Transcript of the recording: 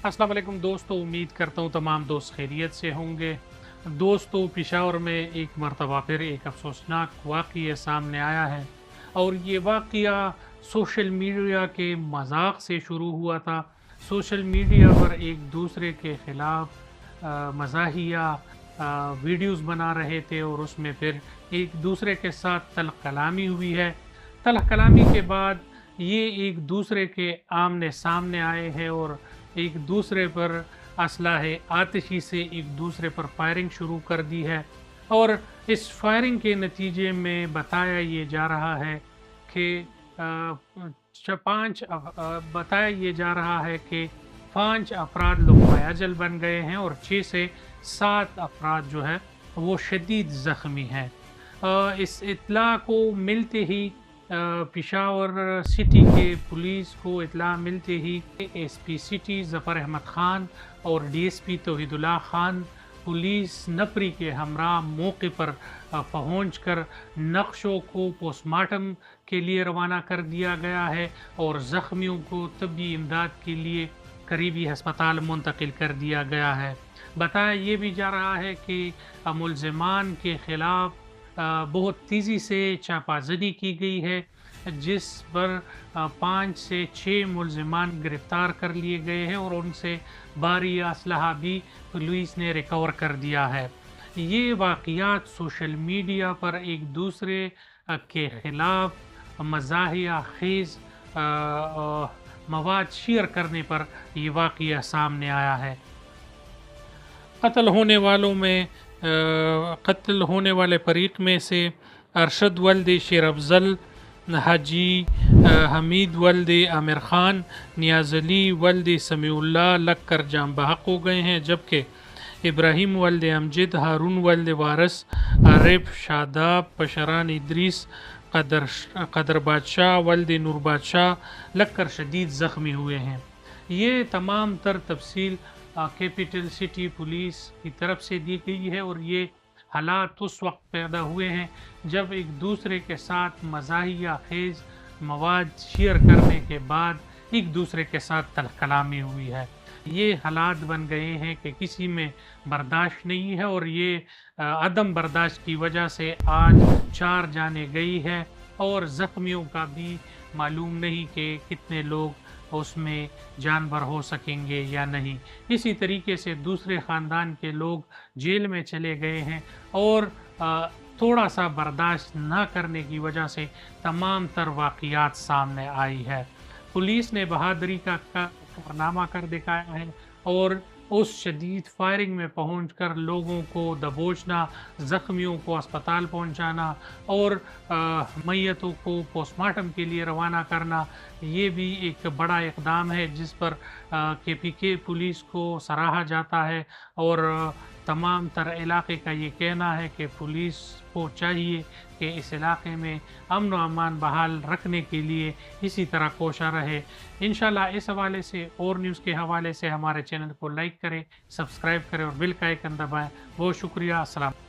अस्सलाम वालेकुम दोस्तों, उम्मीद करता हूँ तमाम दोस्त खैरियत से होंगे। दोस्तों, पेशावर में एक मरतबा फिर एक अफसोसनाक वाक़या सामने आया है और ये वाक़या सोशल मीडिया के मज़ाक से शुरू हुआ था। सोशल मीडिया पर एक दूसरे के ख़िलाफ़ मज़ाहिया वीडियोज़ बना रहे थे और उसमें फिर एक दूसरे के साथ तल्ख़ कलामी हुई है। तल्ख़ कलामी के बाद ये एक दूसरे के आमने सामने आए हैं और एक दूसरे पर असलाहे आतिशी से एक दूसरे पर फायरिंग शुरू कर दी है और इस फायरिंग के नतीजे में बताया ये जा रहा है कि बताया ये जा रहा है कि 5 अफराद लोग बायाजल बन गए हैं और 6 से 7 अफराद जो है वो शदीद ज़ख्मी हैं। इस इत्तला को मिलते ही पेशावर सिटी के पुलिस को इत्तला मिलते ही एसपी सिटी ज़फ़र अहमद ख़ान और डीएसपी तौहीदुल्लाह ख़ान पुलिस नफरी के हमरा मौके पर पहुँच कर नक्शों को पोस्टमार्टम के लिए रवाना कर दिया गया है और ज़ख्मियों को तबी इमदाद के लिए करीबी हस्पताल मुंतकिल कर दिया गया है। बताया ये भी जा रहा है कि मुल्ज़िमान के ख़िलाफ़ बहुत तेज़ी से छापाजनी की गई है, जिस पर 5 से 6 मुल्ज़िमान गिरफ़्तार कर लिए गए हैं और उनसे भारी असलहा भी पुलिस ने रिकवर कर दिया है। ये वाक़यात सोशल मीडिया पर एक दूसरे के ख़िलाफ़ मज़ाहिया ख़ेज़ मवाद शेयर करने पर ये वाक़या सामने आया है। कत्ल होने वाले फ़रीक़ में से अरशद वल्द शेर अफ़ज़ल, हाजी हमीद वल्द आमिर ख़ान, नियाज़ अली वल्द समीउल्लाह लगकर जाम बहक हो गए हैं, जबकि इब्राहिम वल्द अमजद, हारून वल्द वारस, आरिफ, शादाब, पशरान इद्रीस, कदर बादशाह वल्द नूर बादशाह लगकर शदीद ज़ख्मी हुए हैं। ये तमाम तर तफसील कैपिटल सिटी पुलिस की तरफ से दी गई है और ये हालात उस वक्त पैदा हुए हैं जब एक दूसरे के साथ मज़ाहिया ख़ेज़ मवाद शेयर करने के बाद एक दूसरे के साथ तल्ख़ कलामी हुई है। ये हालात बन गए हैं कि किसी में बर्दाश्त नहीं है और ये अदम बर्दाश्त की वजह से आज 4 जानें गई है और ज़ख्मियों का भी मालूम नहीं कि कितने लोग उसमें जानवर हो सकेंगे या नहीं। इसी तरीके से दूसरे ख़ानदान के लोग जेल में चले गए हैं और थोड़ा सा बर्दाश्त ना करने की वजह से तमाम तर वाक़यात सामने आई है। पुलिस ने बहादुरी का कारनामा कर दिखाया है और उस शदीद फायरिंग में पहुंचकर लोगों को दबोचना, ज़ख्मियों को अस्पताल पहुंचाना और मैयतों को पोस्टमार्टम के लिए रवाना करना, ये भी एक बड़ा इक़दाम है जिस पर केपीके पुलिस को सराहा जाता है और तमाम तर इलाक़े का ये कहना है कि पुलिस को चाहिए कि इस इलाक़े में अमन व अमान बहाल रखने के लिए इसी तरह कोशा रहे। इंशाल्लाह इस हवाले से और न्यूज़ के हवाले से हमारे चैनल को लाइक करें, सब्सक्राइब करें और बेल का आइकन दबाएं। बहुत शुक्रिया। अस्सलाम।